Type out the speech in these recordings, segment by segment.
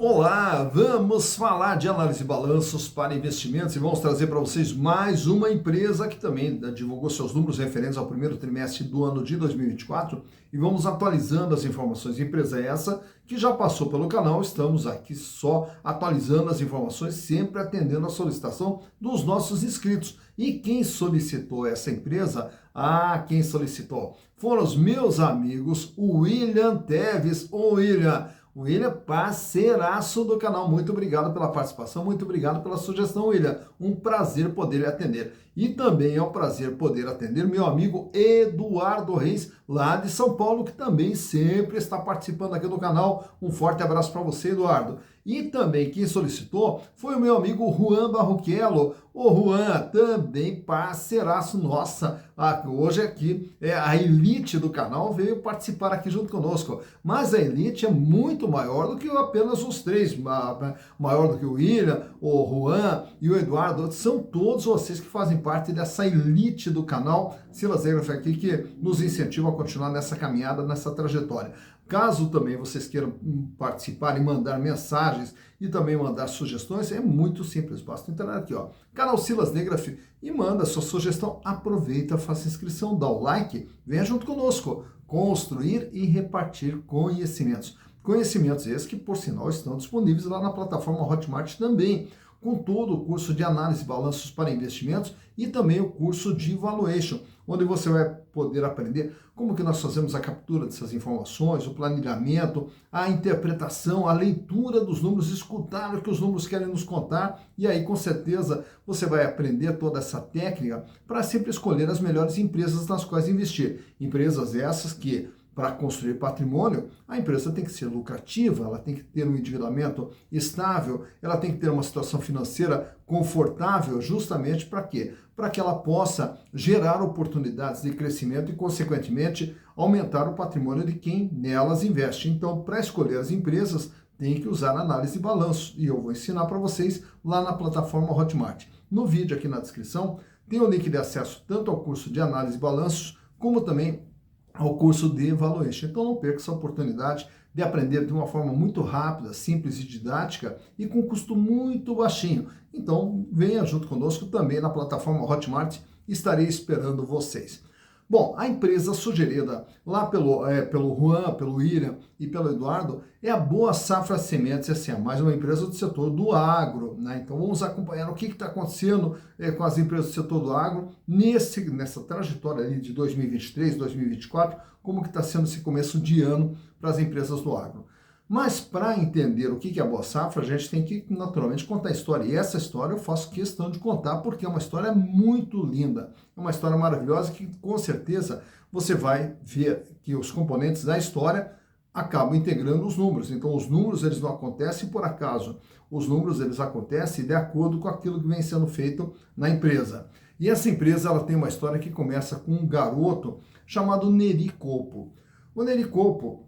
Olá, vamos falar de análise de balanços para investimentos e vamos trazer para vocês mais uma empresa que também divulgou seus números referentes ao primeiro trimestre do ano de 2024 e vamos atualizando as informações. Empresa essa que já passou pelo canal, estamos aqui só atualizando as informações, sempre atendendo a solicitação dos nossos inscritos. E quem solicitou essa empresa? Quem solicitou foram os meus amigos, o William Teves. Ô William, parceiraço do canal, muito obrigado pela participação, muito obrigado pela sugestão, William. Um prazer poder lhe atender. E também é um prazer poder atender meu amigo Eduardo Reis, lá de São Paulo, que também sempre está participando aqui do canal. Um forte abraço para você, Eduardo. E também quem solicitou foi o meu amigo Juan Barruquelo. O Juan, também parceiraço, nossa, hoje aqui a elite do canal veio participar aqui junto conosco, mas a elite é muito maior do que apenas os três, maior do que o William, o Juan e o Eduardo, são todos vocês que fazem parte dessa elite do canal Silas Negraf aqui, que nos incentiva a continuar nessa caminhada, nessa trajetória. Caso também vocês queiram participar e mandar mensagens e também mandar sugestões, é muito simples, basta entrar aqui, ó, canal Silas Negraf e manda sua sugestão, aproveita, faça inscrição, dá o like, venha junto conosco, construir e repartir conhecimentos. Conhecimentos esses que, por sinal, estão disponíveis lá na plataforma Hotmart também, com todo o curso de análise de balanços para investimentos e também o curso de valuation, onde você vai poder aprender como que nós fazemos a captura dessas informações, o planejamento, a interpretação, a leitura dos números, escutar o que os números querem nos contar, e aí com certeza você vai aprender toda essa técnica para sempre escolher as melhores empresas nas quais investir. Empresas essas que, para construir patrimônio, a empresa tem que ser lucrativa, ela tem que ter um endividamento estável, ela tem que ter uma situação financeira confortável, justamente para quê? Para que ela possa gerar oportunidades de crescimento e, consequentemente, aumentar o patrimônio de quem nelas investe. Então, para escolher as empresas, tem que usar análise de balanço, e eu vou ensinar para vocês lá na plataforma Hotmart. No vídeo aqui na descrição, tem o link de acesso tanto ao curso de análise de balanços, como também ao curso de valuation. Então não perca essa oportunidade de aprender de uma forma muito rápida, simples e didática e com custo muito baixinho. Então venha junto conosco também na plataforma Hotmart, estarei esperando vocês. Bom, a empresa sugerida lá pelo Juan, pelo William e pelo Eduardo é a Boa Safra Sementes S.A., mais uma empresa do setor do agro, né? Então vamos acompanhar o que está acontecendo com as empresas do setor do agro nessa trajetória ali de 2023, 2024, como que está sendo esse começo de ano para as empresas do agro. Mas para entender o que é a Boa Safra, a gente tem que naturalmente contar a história. E essa história eu faço questão de contar porque é uma história muito linda. É uma história maravilhosa que com certeza você vai ver que os componentes da história acabam integrando os números. Então os números eles não acontecem por acaso. Os números eles acontecem de acordo com aquilo que vem sendo feito na empresa. E essa empresa ela tem uma história que começa com um garoto chamado Neri Copo. O Neri Copo,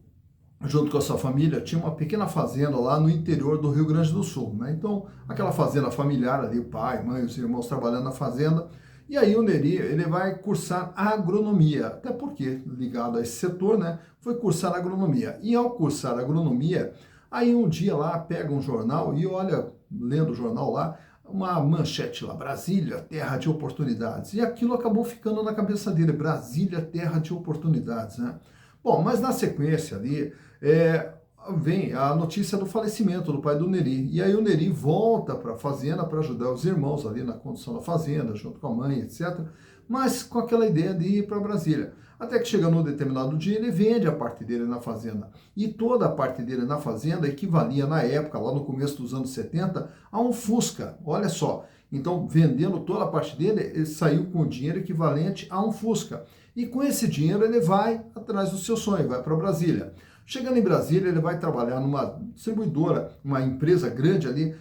junto com a sua família, tinha uma pequena fazenda lá no interior do Rio Grande do Sul, né? Então, aquela fazenda familiar ali, o pai, mãe, os irmãos trabalhando na fazenda. E aí o Neri, ele vai cursar agronomia, até porque, ligado a esse setor, né, foi cursar agronomia. E ao cursar agronomia, aí um dia lá pega um jornal e olha, lendo o jornal lá, uma manchete lá, Brasília, terra de oportunidades. E aquilo acabou ficando na cabeça dele, Brasília, terra de oportunidades, né? Bom, mas na sequência ali, vem a notícia do falecimento do pai do Neri. E aí o Neri volta para a fazenda para ajudar os irmãos ali na condução da fazenda, junto com a mãe, etc. Mas com aquela ideia de ir para Brasília. Até que chega num determinado dia, ele vende a parte dele na fazenda. E toda a parte dele na fazenda equivalia, na época, lá no começo dos anos 70, a um Fusca. Olha só. Então, vendendo toda a parte dele, ele saiu com dinheiro equivalente a um Fusca. E com esse dinheiro ele vai atrás do seu sonho, vai para Brasília. Chegando em Brasília, ele vai trabalhar numa distribuidora, uma empresa grande ali,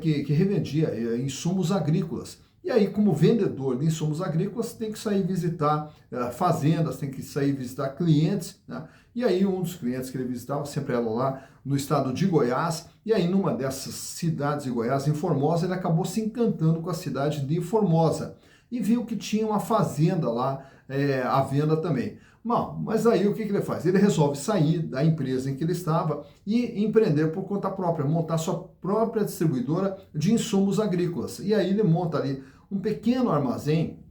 que revendia insumos agrícolas. E aí, como vendedor de insumos agrícolas, tem que sair visitar fazendas, tem que sair visitar clientes, né? E aí, um dos clientes que ele visitava sempre era lá no estado de Goiás, e aí numa dessas cidades de Goiás, em Formosa, ele acabou se encantando com a cidade de Formosa e viu que tinha uma fazenda lá à venda também. Bom, mas aí o que ele faz? Ele resolve sair da empresa em que ele estava e empreender por conta própria, montar sua própria distribuidora de insumos agrícolas. E aí ele monta ali um pequeno armazém,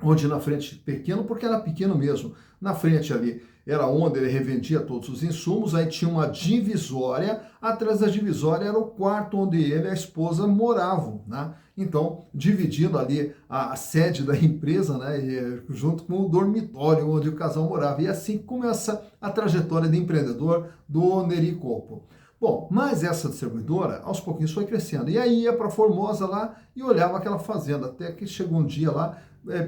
onde na frente, pequeno porque era pequeno mesmo, na frente ali era onde ele revendia todos os insumos, aí tinha uma divisória, atrás da divisória era o quarto onde ele e a esposa moravam, né? Então, dividindo ali a sede da empresa, né, junto com o dormitório onde o casal morava. E assim começa a trajetória de empreendedor do Neri Colpo. Bom, mas essa distribuidora, aos pouquinhos foi crescendo. E aí ia para Formosa lá e olhava aquela fazenda, até que chegou um dia lá,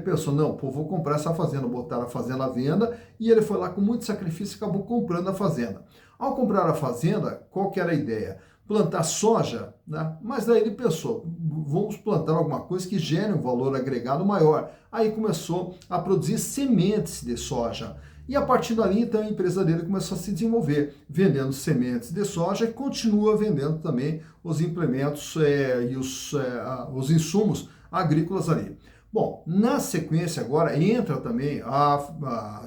pensou, não, pô, vou comprar essa fazenda, botaram a fazenda à venda, e ele foi lá com muito sacrifício e acabou comprando a fazenda. Ao comprar a fazenda, qual que era a ideia? Plantar soja, né? Mas daí ele pensou, vamos plantar alguma coisa que gere um valor agregado maior. Aí começou a produzir sementes de soja. E a partir dali, então, a empresa dele começou a se desenvolver, vendendo sementes de soja e continua vendendo também os implementos e os insumos agrícolas ali. Bom, na sequência agora entra também a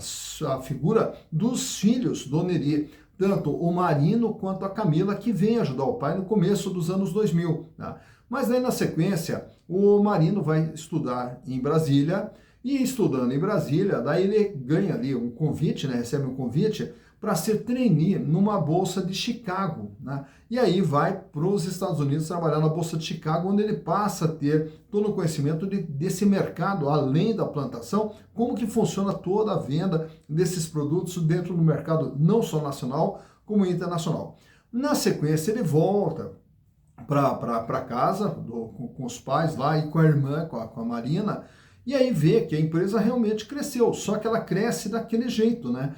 figura dos filhos do Neri, tanto o Marino quanto a Camila, que vem ajudar o pai no começo dos anos 2000. Tá? Mas aí na sequência, o Marino vai estudar em Brasília, e estudando em Brasília, daí ele ganha ali um convite, né, recebe um convite para ser trainee numa bolsa de Chicago, né? E aí vai para os Estados Unidos trabalhar na bolsa de Chicago, onde ele passa a ter todo o conhecimento desse mercado, além da plantação, como que funciona toda a venda desses produtos dentro do mercado não só nacional, como internacional. Na sequência, ele volta para casa com os pais lá e com a irmã, com a Marina, e aí vê que a empresa realmente cresceu, só que ela cresce daquele jeito, né?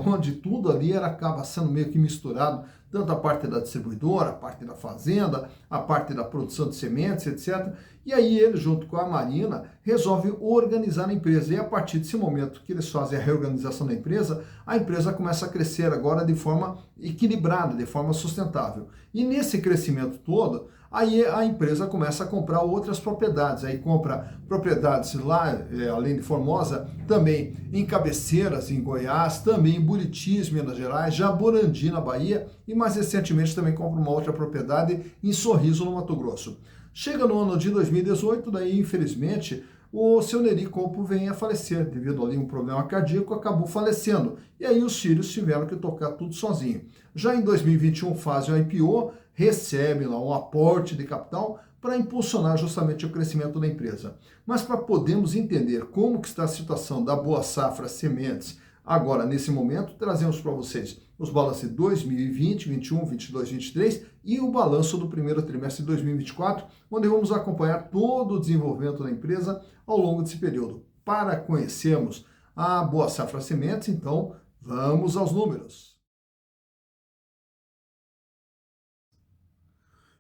Onde tudo ali acaba sendo meio que misturado, tanto a parte da distribuidora, a parte da fazenda, a parte da produção de sementes, etc. E aí ele, junto com a Marina, resolve organizar a empresa. E a partir desse momento que eles fazem a reorganização da empresa, a empresa começa a crescer agora de forma equilibrada, de forma sustentável. E nesse crescimento todo, aí a empresa começa a comprar outras propriedades, aí compra propriedades lá, além de Formosa, também em Cabeceiras, em Goiás, também em Buritis, Minas Gerais, Jaborandi, na Bahia, e mais recentemente também compra uma outra propriedade em Sorriso, no Mato Grosso. Chega no ano de 2018, daí infelizmente o seu Neri Colpo vem a falecer, devido ali a um problema cardíaco, acabou falecendo. E aí os filhos tiveram que tocar tudo sozinho. Já em 2021 fazem o IPO, recebem lá um aporte de capital para impulsionar justamente o crescimento da empresa. Mas para podermos entender como que está a situação da Boa Safra Sementes agora, nesse momento, trazemos para vocês os balanços de 2020, 21, 22, 23 e o balanço do primeiro trimestre de 2024, onde vamos acompanhar todo o desenvolvimento da empresa ao longo desse período. Para conhecermos a Boa Safra Sementes, então, vamos aos números.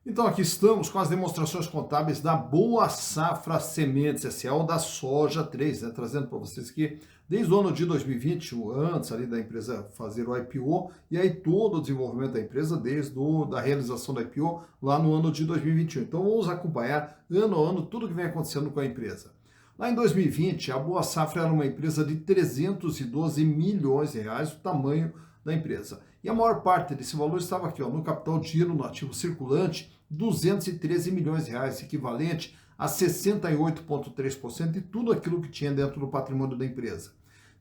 Então aqui estamos com as demonstrações contábeis da Boa Safra Sementes S.A. ou da Soja 3, né, trazendo para vocês aqui desde o ano de 2020, antes ali da empresa fazer o IPO, e aí todo o desenvolvimento da empresa desde a realização do IPO lá no ano de 2021. Então vamos acompanhar ano a ano tudo que vem acontecendo com a empresa. Lá em 2020, a Boa Safra era uma empresa de 312 milhões de reais, o tamanho da empresa. E a maior parte desse valor estava aqui, ó, no capital de giro, no ativo circulante, 213 milhões de reais, equivalente a 68,3% de tudo aquilo que tinha dentro do patrimônio da empresa.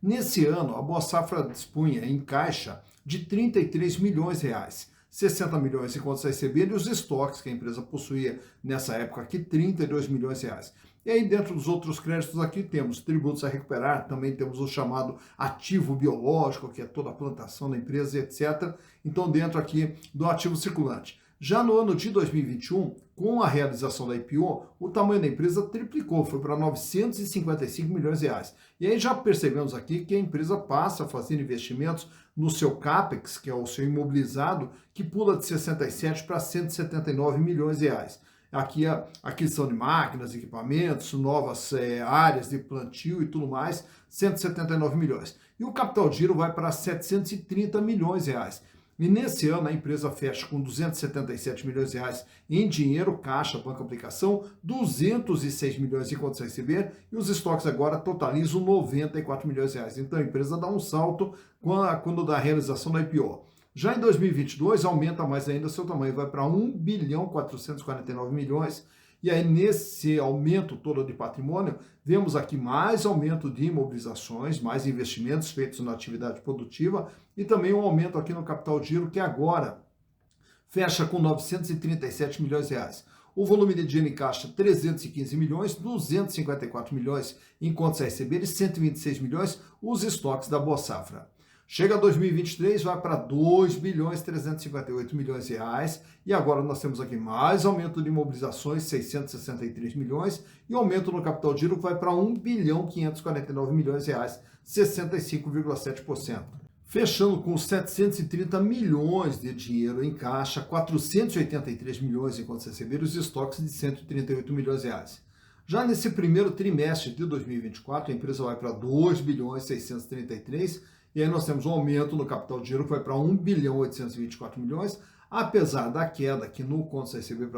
Nesse ano, a Boa Safra dispunha em caixa de 33 milhões de reais, 60 milhões em contas a receber e os estoques que a empresa possuía nessa época aqui, 32 milhões de reais. E aí dentro dos outros créditos aqui temos tributos a recuperar, também temos o chamado ativo biológico, que é toda a plantação da empresa, etc. Então dentro aqui do ativo circulante. Já no ano de 2021, com a realização da IPO, o tamanho da empresa triplicou, foi para 955 milhões de reais. E aí já percebemos aqui que a empresa passa a fazer investimentos no seu CAPEX, que é o seu imobilizado, que pula de 67 para 179 milhões de reais. Aqui a aquisição de máquinas, equipamentos, novas áreas de plantio e tudo mais, 179 milhões. E o capital de giro vai para 730 milhões de reais. E nesse ano a empresa fecha com 277 milhões de reais em dinheiro, caixa, banco aplicação, 206 milhões em contas a receber e os estoques agora totalizam 94 milhões de reais. Então a empresa dá um salto quando dá a realização da IPO. Já em 2022 aumenta mais ainda seu tamanho, vai para 1 bilhão 449 milhões. E aí, nesse aumento todo de patrimônio, vemos aqui mais aumento de imobilizações, mais investimentos feitos na atividade produtiva e também um aumento aqui no capital de giro, que agora fecha com 937 milhões de reais. O volume de dinheiro em caixa, 315 milhões, 254 milhões em contas a receber e 126 milhões os estoques da Boa Safra. Chega 2023, vai para 2 bilhões 358 milhões de reais e agora nós temos aqui mais aumento de imobilizações, 663 milhões e aumento no capital de giro que vai para 1 bilhão 549 milhões de reais, 65,7%. Fechando com 730 milhões de dinheiro em caixa, 483 milhões em contas a receber e os estoques de 138 milhões de reais. Já nesse primeiro trimestre de 2024, a empresa vai para 2 bilhões 633 e aí nós temos um aumento no capital de giro que vai para 1 bilhão 824 milhões, apesar da queda aqui no contas a receber,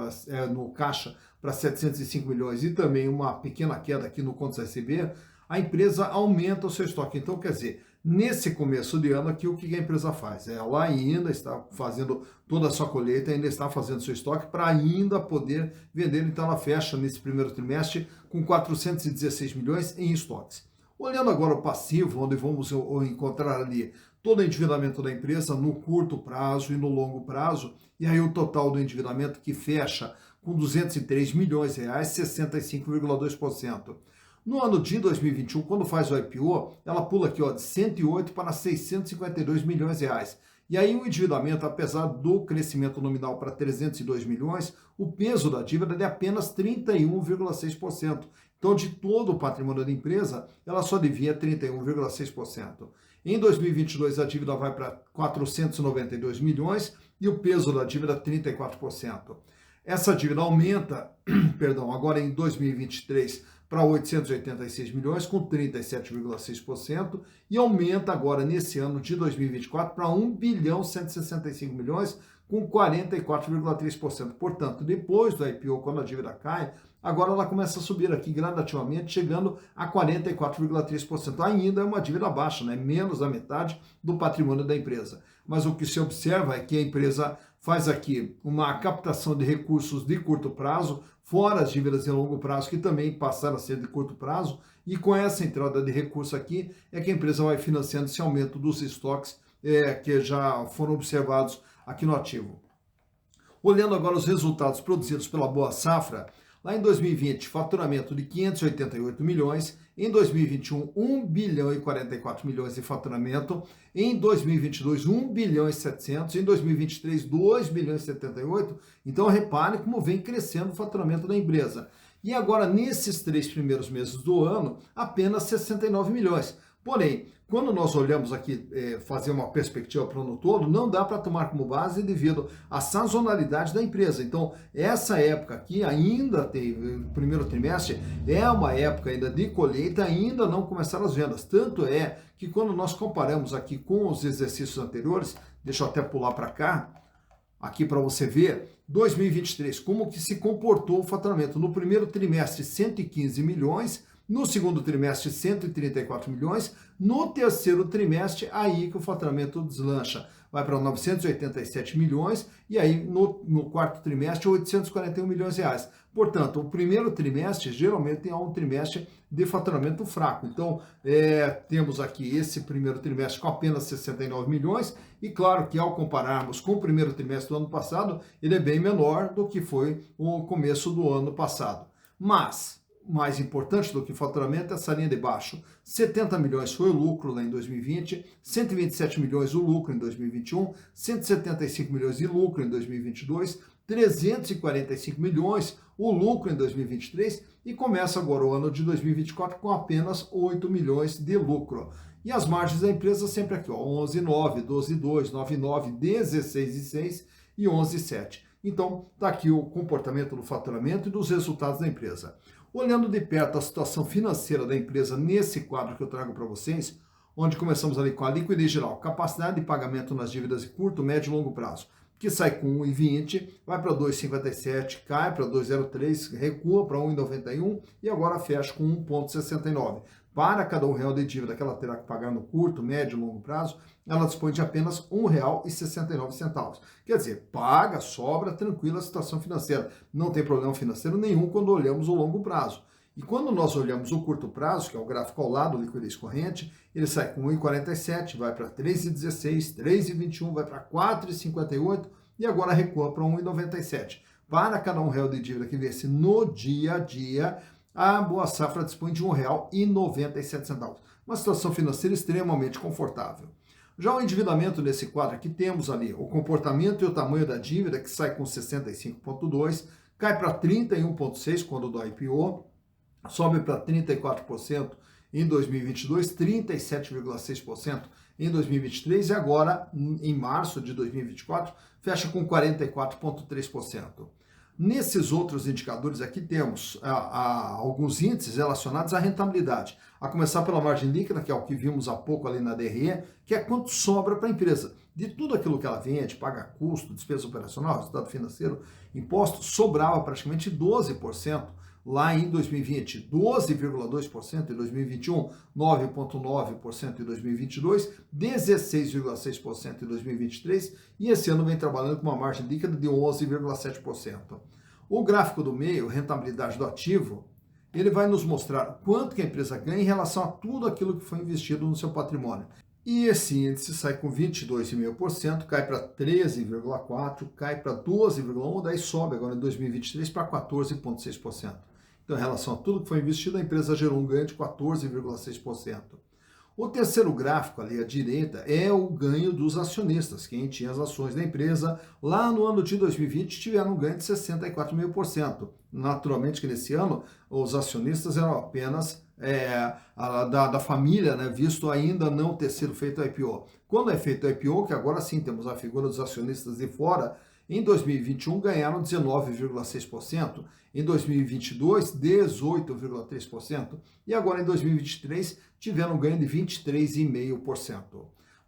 no caixa para 705 milhões e também uma pequena queda aqui no contas a receber, a empresa aumenta o seu estoque. Então, quer dizer, nesse começo de ano aqui, o que a empresa faz? Ela ainda está fazendo toda a sua colheita, ainda está fazendo seu estoque para ainda poder vender. Então, ela fecha nesse primeiro trimestre com 416 milhões em estoques. Olhando agora o passivo, onde vamos encontrar ali todo o endividamento da empresa no curto prazo e no longo prazo, e aí o total do endividamento que fecha com 203 milhões de reais, 65,2%. No ano de 2021, quando faz o IPO, ela pula aqui de 108 para 652 milhões de reais. E aí o endividamento, apesar do crescimento nominal para 302 milhões, o peso da dívida é de apenas 31,6%. Então, de todo o patrimônio da empresa, ela só devia 31,6%. Em 2022, a dívida vai para 492 milhões e o peso da dívida 34%. Essa dívida aumenta, agora em 2023 para 886 milhões, com 37,6%, e aumenta agora nesse ano de 2024 para 1 bilhão 165 milhões, com 44,3%. Portanto, depois do IPO, quando a dívida cai, agora ela começa a subir aqui gradativamente, chegando a 44,3%. Ainda é uma dívida baixa, né? Menos da metade do patrimônio da empresa. Mas o que se observa é que a empresa faz aqui uma captação de recursos de curto prazo, fora as dívidas de longo prazo, que também passaram a ser de curto prazo, e com essa entrada de recurso aqui, é que a empresa vai financiando esse aumento dos estoques que já foram observados aqui no ativo. Olhando agora os resultados produzidos pela Boa Safra, lá em 2020, faturamento de 588 milhões, em 2021, 1 bilhão e 44 milhões de faturamento, em 2022, 1 bilhão e 700, em 2023, 2 bilhões e 78. Então, repare como vem crescendo o faturamento da empresa. E agora, nesses 3 primeiros meses do ano, apenas 69 milhões. Porém, quando nós olhamos aqui, fazer uma perspectiva para o ano todo, não dá para tomar como base devido à sazonalidade da empresa. Então, essa época aqui ainda tem, o primeiro trimestre, é uma época ainda de colheita, ainda não começaram as vendas. Tanto é que quando nós comparamos aqui com os exercícios anteriores, deixa eu até pular para cá, aqui para você ver, 2023, como que se comportou o faturamento. No primeiro trimestre, 115 milhões, no segundo trimestre, 134 milhões. No terceiro trimestre, aí que o faturamento deslancha. Vai para 987 milhões e aí no quarto trimestre, 841 milhões de reais. Portanto, o primeiro trimestre geralmente é um trimestre de faturamento fraco. Então, temos aqui esse primeiro trimestre com apenas 69 milhões e claro que ao compararmos com o primeiro trimestre do ano passado, ele é bem menor do que foi o começo do ano passado. Mas mais importante do que o faturamento é essa linha de baixo. 70 milhões foi o lucro lá em 2020, 127 milhões o lucro em 2021, 175 milhões de lucro em 2022, 345 milhões o lucro em 2023 e começa agora o ano de 2024 com apenas 8 milhões de lucro. E as margens da empresa sempre aqui, 11,9, 12,2, 9,9, 16,6 e 11,7. Então, está aqui o comportamento do faturamento e dos resultados da empresa. Olhando de perto a situação financeira da empresa nesse quadro que eu trago para vocês, onde começamos ali com a liquidez geral, capacidade de pagamento nas dívidas de curto, médio e longo prazo, que sai com 1,20, vai para 2,57, cai para 2,03, recua para 1,91 e agora fecha com 1,69. Para cada R$1 de dívida que ela terá que pagar no curto, médio e longo prazo, ela dispõe de apenas R$1,69. Quer dizer, paga, sobra, tranquila a situação financeira. Não tem problema financeiro nenhum quando olhamos o longo prazo. E quando nós olhamos o curto prazo, que é o gráfico ao lado, liquidez corrente, ele sai com 1,47, vai para 3,16, 3,21, vai para 4,58 e agora recua para 1,97. Para cada R$1 de dívida que vence no dia a dia, a Boa Safra dispõe de R$1,97. Uma situação financeira extremamente confortável. Já o endividamento nesse quadro aqui, temos ali o comportamento e o tamanho da dívida, que sai com 65,2, cai para 31,6 quando do IPO, sobe para 34% em 2022, 37,6% em 2023 e agora, em março de 2024, fecha com 44,3%. Nesses outros indicadores aqui temos alguns índices relacionados à rentabilidade, a começar pela margem líquida, que é o que vimos há pouco ali na DRE, que é quanto sobra para a empresa. De tudo aquilo que ela vende, paga custo, despesa operacional, resultado financeiro, impostos, sobrava praticamente 12%. Lá em 2020, 12,2% em 2021, 9,9% em 2022, 16,6% em 2023 e esse ano vem trabalhando com uma margem líquida de 11,7%. O gráfico do meio, rentabilidade do ativo, ele vai nos mostrar quanto que a empresa ganha em relação a tudo aquilo que foi investido no seu patrimônio. E esse índice sai com 22,5%, cai para 13,4%, cai para 12,1%, daí sobe agora em 2023 para 14,6%. Então, em relação a tudo que foi investido, a empresa gerou um ganho de 14,6%. O terceiro gráfico ali à direita é o ganho dos acionistas. Quem tinha as ações da empresa lá no ano de 2020 tiveram um ganho de 64,5%. Naturalmente que nesse ano os acionistas eram apenas da família, né, visto ainda não ter sido feito o IPO. Quando é feito o IPO, que agora sim temos a figura dos acionistas de fora, em 2021 ganharam 19,6%, em 2022 18,3% e agora em 2023 tiveram um ganho de 23,5%.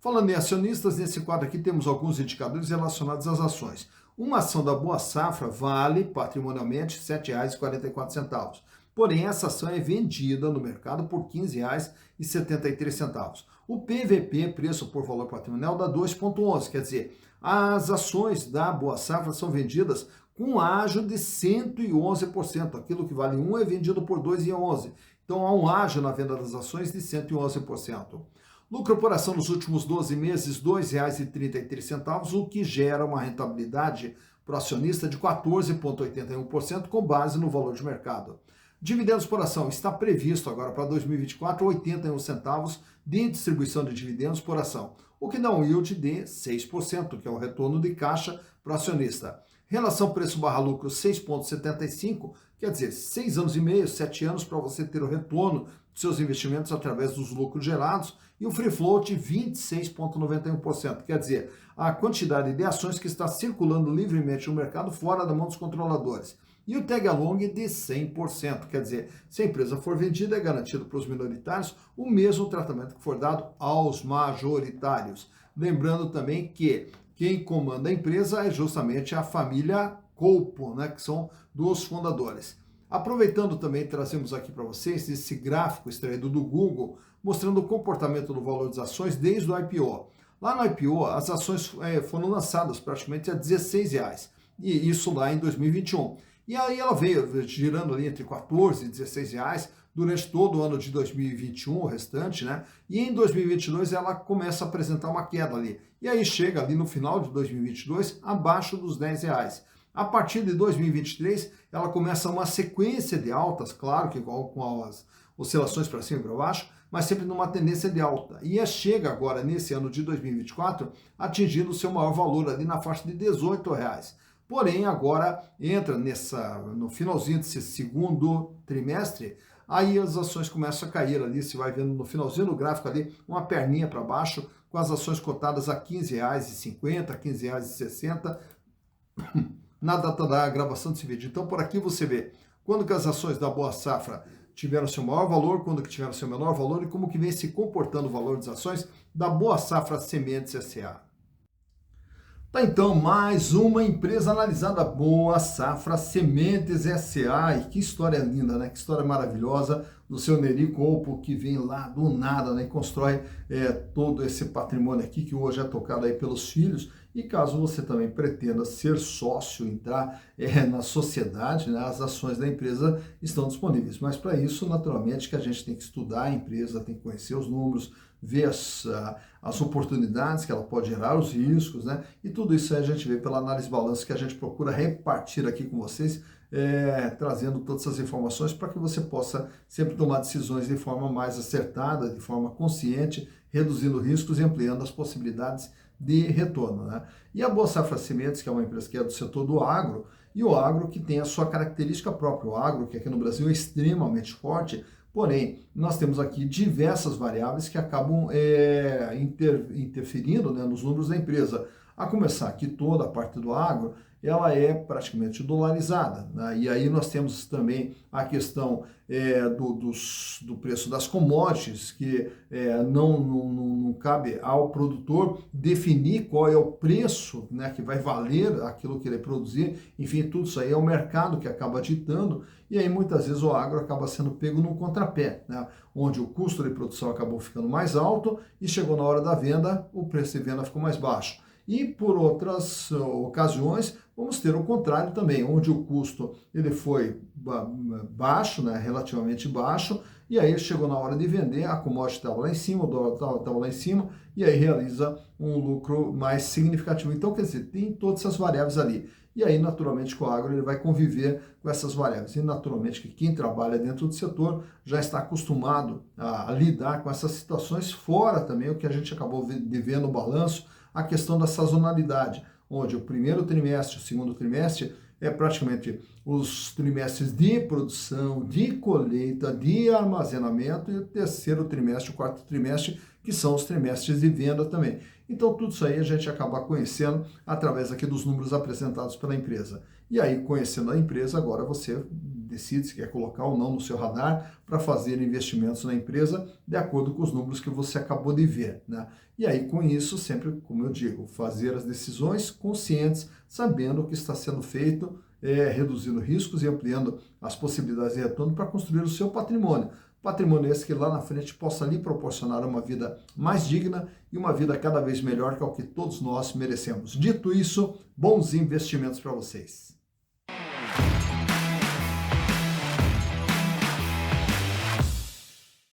Falando em acionistas, nesse quadro aqui temos alguns indicadores relacionados às ações. Uma ação da Boa Safra vale patrimonialmente R$ 7,44. Porém, essa ação é vendida no mercado por R$ 15,73. O PVP, preço por valor patrimonial, dá 2,11, quer dizer, as ações da Boa Safra são vendidas com ágio de 111%. Aquilo que vale 1 é vendido por 2,11. Então, há um ágio na venda das ações de 111%. Lucro por ação nos últimos 12 meses, R$ 2,33, o que gera uma rentabilidade para o acionista de 14,81% com base no valor de mercado. Dividendos por ação, está previsto agora para 2024 81 centavos de distribuição de dividendos por ação, o que dá um yield de 6%, que é o retorno de caixa para o acionista. Relação preço/lucro 6,75, quer dizer, 6 anos e meio, 7 anos para você ter o retorno dos seus investimentos através dos lucros gerados, e o free float 26,91%, quer dizer, a quantidade de ações que está circulando livremente no mercado fora da mão dos controladores. E o tag along de 100%, quer dizer, se a empresa for vendida, é garantido para os minoritários o mesmo tratamento que for dado aos majoritários. Lembrando também que quem comanda a empresa é justamente a família Colpo, né, que são dos fundadores. Aproveitando também, trazemos aqui para vocês esse gráfico extraído do Google, mostrando o comportamento do valor das ações desde o IPO. Lá no IPO, as ações foram lançadas praticamente a R$16, e isso lá em 2021. E aí ela veio girando ali entre 14 e 16 reais durante todo o ano de 2021, o restante, né? E em 2022 ela começa a apresentar uma queda ali. E aí chega ali no final de 2022 abaixo dos 10 reais. A partir de 2023 ela começa uma sequência de altas, claro que com as oscilações para cima e para baixo, mas sempre numa tendência de alta. E chega agora nesse ano de 2024 atingindo o seu maior valor ali na faixa de 18 reais. Porém, agora entra no finalzinho desse segundo trimestre, aí as ações começam a cair ali, você vai vendo no finalzinho do gráfico ali, uma perninha para baixo, com as ações cotadas a R$ 15,50, R$ 15,60, na data da gravação desse vídeo. Então, por aqui você vê, quando que as ações da Boa Safra tiveram seu maior valor, quando que tiveram seu menor valor e como que vem se comportando o valor das ações da Boa Safra Sementes S.A. Tá, então, mais uma empresa analisada, Boa Safra Sementes S.A. E que história linda, né? Que história maravilhosa do seu Neri Colpo, que vem lá do nada, né? E constrói todo esse patrimônio aqui, que hoje é tocado aí pelos filhos. E caso você também pretenda ser sócio, entrar na sociedade, né? As ações da empresa estão disponíveis. Mas para isso, naturalmente, que a gente tem que estudar a empresa, tem que conhecer os números, ver as oportunidades que ela pode gerar, os riscos, né? E tudo isso aí a gente vê pela análise de balanço que a gente procura repartir aqui com vocês, trazendo todas essas informações para que você possa sempre tomar decisões de forma mais acertada, de forma consciente, reduzindo riscos e ampliando as possibilidades de retorno, né? E a Boa Safra Sementes, que é uma empresa que é do setor do agro, e o agro que tem a sua característica própria, o agro que aqui no Brasil é extremamente forte. Porém, nós temos aqui diversas variáveis que acabam interferindo, né, nos números da empresa. A começar que toda a parte do agro, ela é praticamente dolarizada, né? E aí nós temos também a questão do preço das commodities, que não cabe ao produtor definir qual é o preço, né, que vai valer aquilo que ele produzir. Enfim, tudo isso aí é o mercado que acaba ditando, e aí muitas vezes o agro acaba sendo pego num contrapé, né, onde o custo de produção acabou ficando mais alto e chegou na hora da venda, o preço de venda ficou mais baixo. E por outras ocasiões, vamos ter o contrário também, onde o custo ele foi baixo, né, relativamente baixo, e aí chegou na hora de vender, a commodity estava lá em cima, o dólar estava lá em cima, e aí realiza um lucro mais significativo. Então, quer dizer, tem todas essas variáveis ali. E aí, naturalmente, com o agro ele vai conviver com essas variáveis. E, naturalmente, que quem trabalha dentro do setor já está acostumado a lidar com essas situações, fora também o que a gente acabou de ver no balanço, a questão da sazonalidade, onde o primeiro trimestre, o segundo trimestre, é praticamente os trimestres de produção, de colheita, de armazenamento, e o terceiro trimestre, o quarto trimestre, que são os trimestres de venda também. Então, tudo isso aí a gente acaba conhecendo através aqui dos números apresentados pela empresa. E aí, conhecendo a empresa, agora você decide se quer colocar ou não no seu radar para fazer investimentos na empresa de acordo com os números que você acabou de ver, né? E aí, com isso, sempre, como eu digo, fazer as decisões conscientes, sabendo o que está sendo feito, reduzindo riscos e ampliando as possibilidades de retorno para construir o seu patrimônio. Patrimônio esse que lá na frente possa lhe proporcionar uma vida mais digna e uma vida cada vez melhor, que é o que todos nós merecemos. Dito isso, bons investimentos para vocês.